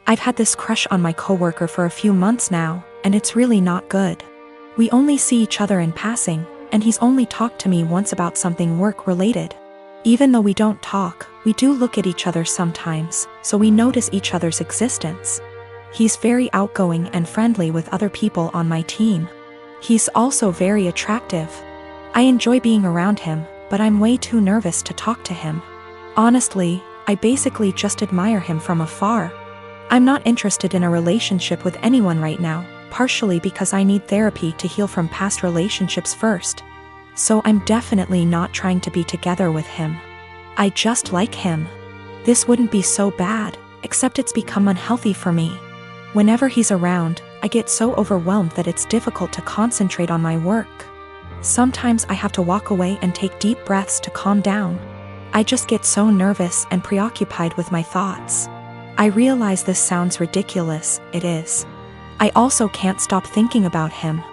I've had this crush on my coworker for a few months now, and it's really not good. We only see each other in passing, and he's only talked to me once about something work-related. Even though we don't talk, we do look at each other sometimes, so we notice each other's existence. He's very outgoing and friendly with other people on my team. He's also very attractive. I enjoy being around him, but I'm way too nervous to talk to him. Honestly, I basically just admire him from afar. I'm not interested in a relationship with anyone right now, partially because I need therapy to heal from past relationships first. So I'm definitely not trying to be together with him. I just like him. This wouldn't be so bad, except it's become unhealthy for me. Whenever he's around, I get so overwhelmed that it's difficult to concentrate on my work. Sometimes I have to walk away and take deep breaths to calm down. I just get so nervous and preoccupied with my thoughts. I realize this sounds ridiculous, it is. I also can't stop thinking about him.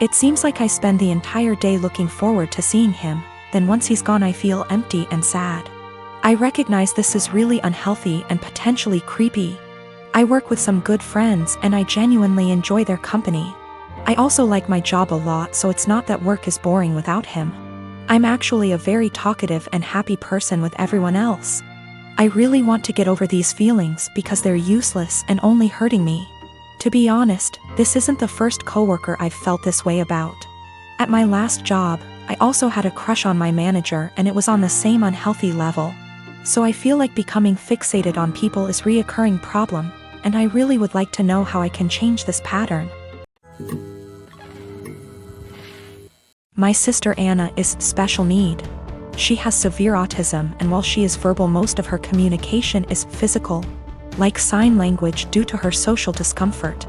It seems like I spend the entire day looking forward to seeing him, then once he's gone I feel empty and sad. I recognize this is really unhealthy and potentially creepy. I work with some good friends and I genuinely enjoy their company. I also like my job a lot, so it's not that work is boring without him. I'm actually a very talkative and happy person with everyone else. I really want to get over these feelings because they're useless and only hurting me. To be honest, this isn't the first coworker I've felt this way about. At my last job, I also had a crush on my manager and it was on the same unhealthy level. So I feel like becoming fixated on people is a reoccurring problem, and I really would like to know how I can change this pattern. My sister Anna is special need. She has severe autism, and while she is verbal, most of her communication is physical, like sign language due to her social discomfort.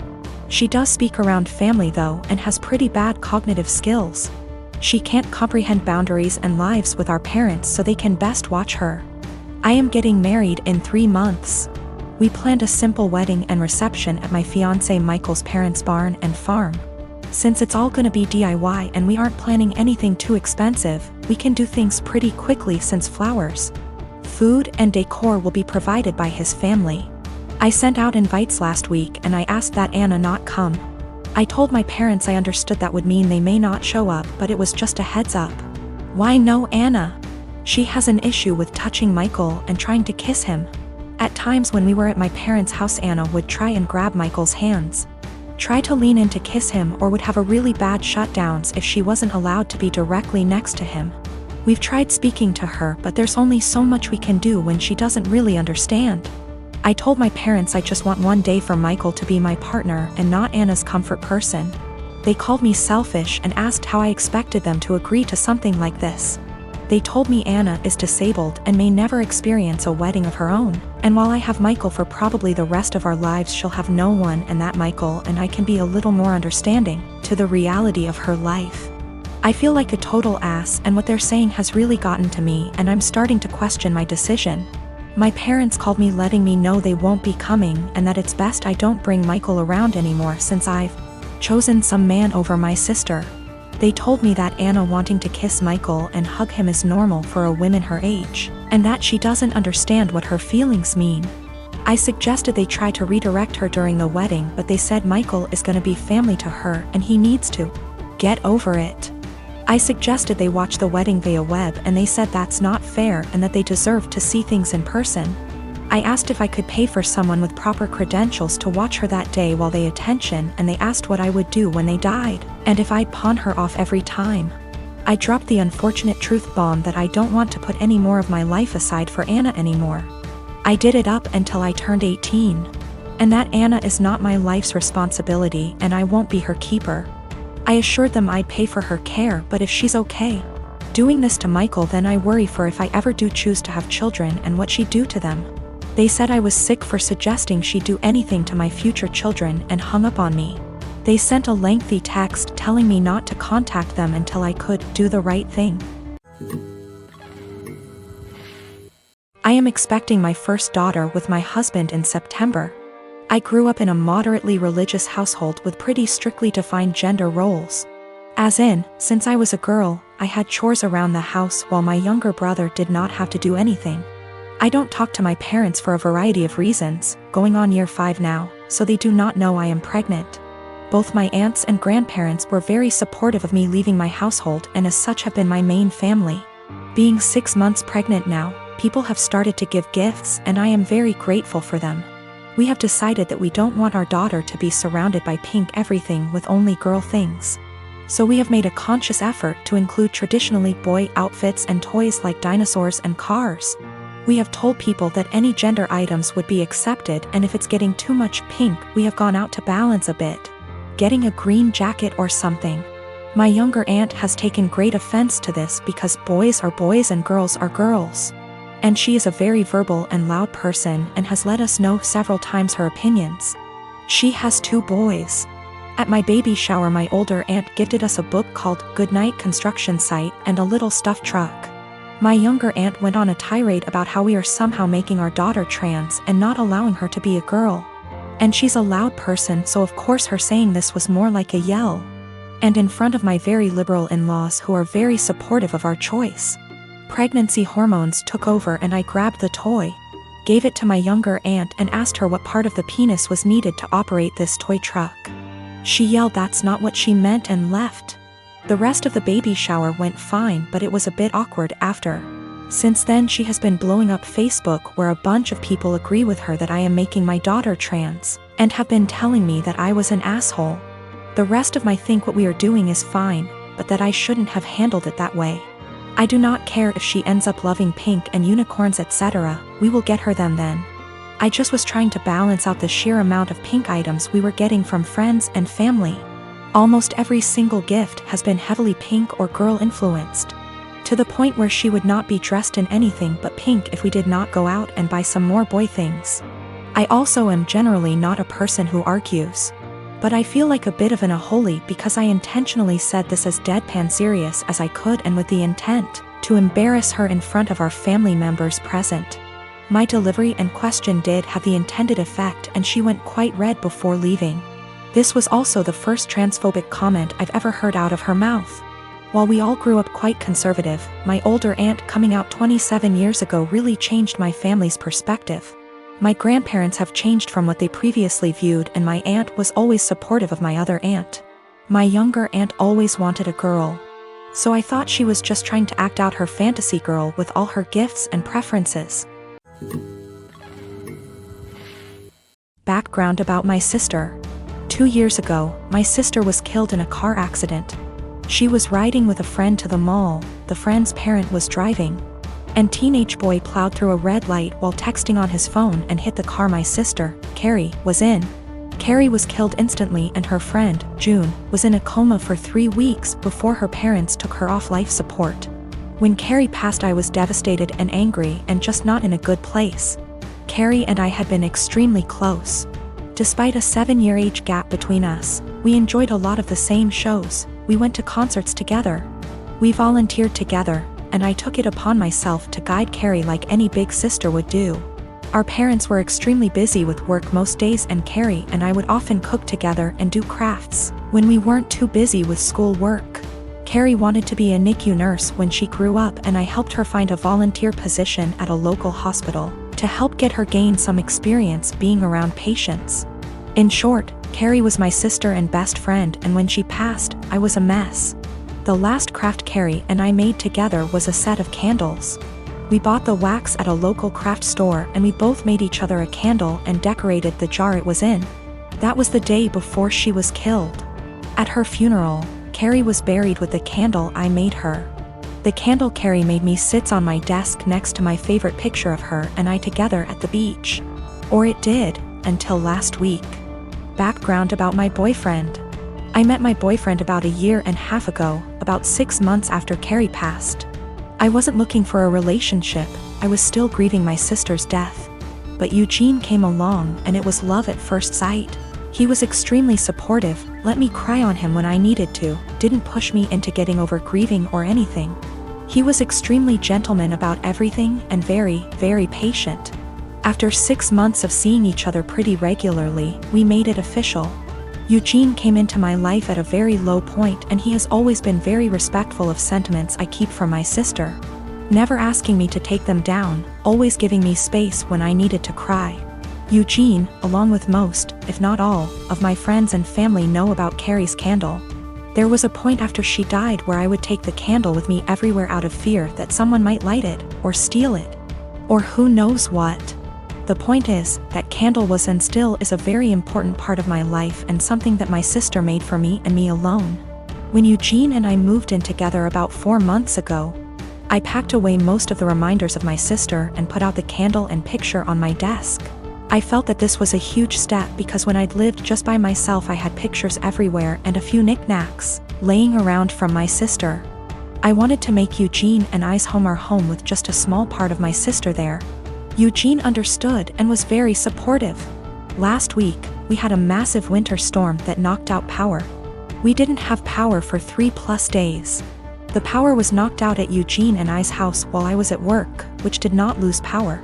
She does speak around family though and has pretty bad cognitive skills. She can't comprehend boundaries and lives with our parents, so they can best watch her. I am getting married in 3 months. We planned a simple wedding and reception at my fiancé Michael's parents' barn and farm. Since it's all gonna be DIY and we aren't planning anything too expensive, we can do things pretty quickly since flowers, food and decor will be provided by his family. I sent out invites last week and I asked that Anna not come. I told my parents I understood that would mean they may not show up, but it was just a heads up. Why no Anna? She has an issue with touching Michael and trying to kiss him. At times when we were at my parents' house, Anna would try and grab Michael's hands, try to lean in to kiss him, or would have a really bad shutdowns if she wasn't allowed to be directly next to him. We've tried speaking to her, but there's only so much we can do when she doesn't really understand. I told my parents I just want one day for Michael to be my partner and not Anna's comfort person. They called me selfish and asked how I expected them to agree to something like this. They told me Anna is disabled and may never experience a wedding of her own, and while I have Michael for probably the rest of our lives, she'll have no one, and that Michael and I can be a little more understanding to the reality of her life. I feel like a total ass, and what they're saying has really gotten to me, and I'm starting to question my decision. My parents called me letting me know they won't be coming and that it's best I don't bring Michael around anymore since I've chosen some man over my sister. They told me that Anna wanting to kiss Michael and hug him is normal for a woman her age, and that she doesn't understand what her feelings mean. I suggested they try to redirect her during the wedding, but they said Michael is gonna be family to her and he needs to get over it. I suggested they watch the wedding via web, and they said that's not fair and that they deserve to see things in person. I asked if I could pay for someone with proper credentials to watch her that day while they attention, and they asked what I would do when they died, and if I'd pawn her off every time. I dropped the unfortunate truth bomb that I don't want to put any more of my life aside for Anna anymore. I did it up until I turned 18. And that Anna is not my life's responsibility and I won't be her keeper. I assured them I'd pay for her care, but if she's okay doing this to Michael, then I worry for if I ever do choose to have children and what she'd do to them. They said I was sick for suggesting she'd do anything to my future children and hung up on me. They sent a lengthy text telling me not to contact them until I could do the right thing. I am expecting my first daughter with my husband in September. I grew up in a moderately religious household with pretty strictly defined gender roles. As in, since I was a girl, I had chores around the house while my younger brother did not have to do anything. I don't talk to my parents for a variety of reasons, going on year 5 now, so they do not know I am pregnant. Both my aunts and grandparents were very supportive of me leaving my household and as such have been my main family. Being 6 months pregnant now, people have started to give gifts and I am very grateful for them. We have decided that we don't want our daughter to be surrounded by pink everything with only girl things. So we have made a conscious effort to include traditionally boy outfits and toys like dinosaurs and cars. We have told people that any gender items would be accepted, and if it's getting too much pink, we have gone out to balance a bit. Getting a green jacket or something. My younger aunt has taken great offense to this because boys are boys and girls are girls. And she is a very verbal and loud person and has let us know several times her opinions. She has 2 boys. At my baby shower, my older aunt gifted us a book called Goodnight Construction Site and a little stuffed truck. My younger aunt went on a tirade about how we are somehow making our daughter trans and not allowing her to be a girl. And she's a loud person, so of course her saying this was more like a yell. And in front of my very liberal in-laws who are very supportive of our choice. Pregnancy hormones took over and I grabbed the toy, gave it to my younger aunt and asked her what part of the penis was needed to operate this toy truck. She yelled that's not what she meant and left. The rest of the baby shower went fine, but it was a bit awkward after. Since then she has been blowing up Facebook where a bunch of people agree with her that I am making my daughter trans, and have been telling me that I was an asshole. The rest of my think what we are doing is fine, but that I shouldn't have handled it that way. I do not care if she ends up loving pink and unicorns etc., we will get her them then. I just was trying to balance out the sheer amount of pink items we were getting from friends and family. Almost every single gift has been heavily pink or girl influenced. To the point where she would not be dressed in anything but pink if we did not go out and buy some more boy things. I also am generally not a person who argues. But I feel like a bit of an unholy because I intentionally said this as deadpan serious as I could and with the intent to embarrass her in front of our family members present. My delivery and question did have the intended effect and she went quite red before leaving. This was also the first transphobic comment I've ever heard out of her mouth. While we all grew up quite conservative, my older aunt coming out 27 years ago really changed my family's perspective. My grandparents have changed from what they previously viewed and my aunt was always supportive of my other aunt. My younger aunt always wanted a girl. So I thought she was just trying to act out her fantasy girl with all her gifts and preferences. Background about my sister. 2 years ago, my sister was killed in a car accident. She was riding with a friend to the mall, the friend's parent was driving. And teenage boy plowed through a red light while texting on his phone and hit the car my sister, Carrie, was in. Carrie was killed instantly and her friend, June, was in a coma for 3 weeks before her parents took her off life support. When Carrie passed I was devastated and angry and just not in a good place. Carrie and I had been extremely close. Despite a 7-year age gap between us, we enjoyed a lot of the same shows, we went to concerts together. We volunteered together, and I took it upon myself to guide Carrie like any big sister would do. Our parents were extremely busy with work most days and Carrie and I would often cook together and do crafts when we weren't too busy with school work. Carrie wanted to be a NICU nurse when she grew up and I helped her find a volunteer position at a local hospital to help get her gain some experience being around patients. In short, Carrie was my sister and best friend and when she passed, I was a mess. The last craft Carrie and I made together was a set of candles. We bought the wax at a local craft store and we both made each other a candle and decorated the jar it was in. That was the day before she was killed. At her funeral, Carrie was buried with the candle I made her. The candle Carrie made me sits on my desk next to my favorite picture of her and I together at the beach. Or it did, until last week. Background about my boyfriend. I met my boyfriend about 1.5 years ago, about 6 months after Carrie passed. I wasn't looking for a relationship, I was still grieving my sister's death. But Eugene came along and it was love at first sight. He was extremely supportive, let me cry on him when I needed to, didn't push me into getting over grieving or anything. He was extremely gentleman about everything and very, very patient. After 6 months of seeing each other pretty regularly, we made it official. Eugene came into my life at a very low point and he has always been very respectful of sentiments I keep from my sister. never asking me to take them down, always giving me space when I needed to cry. Eugene, along with most, if not all, of my friends and family know about Carrie's candle. There was a point after she died where I would take the candle with me everywhere out of fear that someone might light it, or steal it. Or who knows what. The point is, that candle was and still is a very important part of my life and something that my sister made for me and me alone. When Eugene and I moved in together about 4 months ago, I packed away most of the reminders of my sister and put out the candle and picture on my desk. I felt that this was a huge step because when I'd lived just by myself I had pictures everywhere and a few knickknacks laying around from my sister. I wanted to make Eugene and I's home our home with just a small part of my sister there. Eugene understood and was very supportive. Last week, we had a massive winter storm that knocked out power. We didn't have power for 3+ days. The power was knocked out at Eugene and I's house while I was at work, which did not lose power.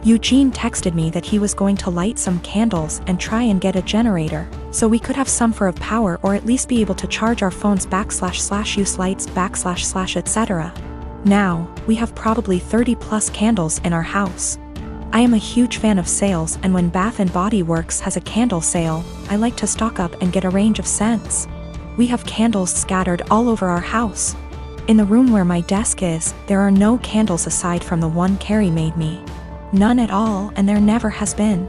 Eugene texted me that he was going to light some candles and try and get a generator, so we could have some for of power or at least be able to charge our phones / use lights / etc. Now, we have probably 30+ candles in our house. I am a huge fan of sales, and when Bath & Body Works has a candle sale, I like to stock up and get a range of scents. We have candles scattered all over our house. In the room where my desk is, there are no candles aside from the one Carrie made me. None at all, and there never has been.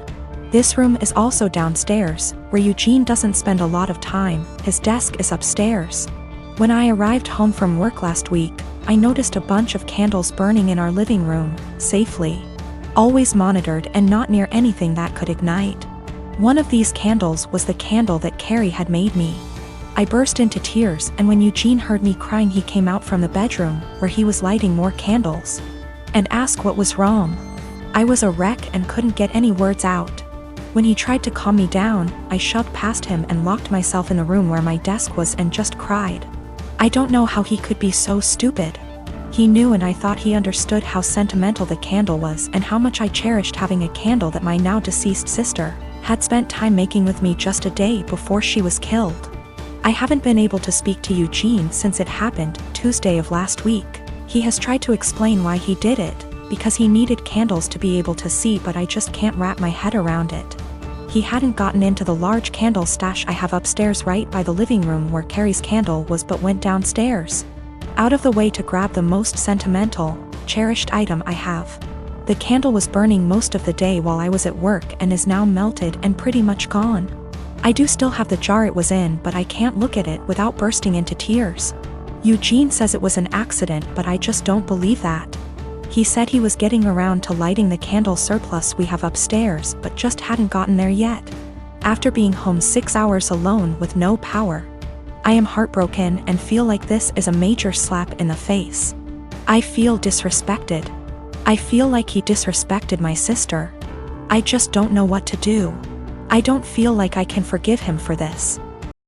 This room is also downstairs, where Eugene doesn't spend a lot of time. His desk is upstairs. When I arrived home from work last week, I noticed a bunch of candles burning in our living room, safely. Always monitored and not near anything that could ignite. One of these candles was the candle that Carrie had made me. I burst into tears, and when Eugene heard me crying he came out from the bedroom, where he was lighting more candles, and asked what was wrong. I was a wreck and couldn't get any words out. When he tried to calm me down, I shoved past him and locked myself in the room where my desk was and just cried. I don't know how he could be so stupid. He knew, and I thought he understood how sentimental the candle was and how much I cherished having a candle that my now deceased sister had spent time making with me just a day before she was killed. I haven't been able to speak to Eugene since it happened, Tuesday of last week. He has tried to explain why he did it, because he needed candles to be able to see, but I just can't wrap my head around it. He hadn't gotten into the large candle stash I have upstairs right by the living room where Carrie's candle was, but went downstairs, out of the way to grab the most sentimental, cherished item I have. The candle was burning most of the day while I was at work and is now melted and pretty much gone. I do still have the jar it was in, but I can't look at it without bursting into tears. Eugene says it was an accident, but I just don't believe that. He said he was getting around to lighting the candle surplus we have upstairs, but just hadn't gotten there yet. After being home 6 hours alone with no power, I am heartbroken and feel like this is a major slap in the face. I feel disrespected. I feel like he disrespected my sister. I just don't know what to do. I don't feel like I can forgive him for this.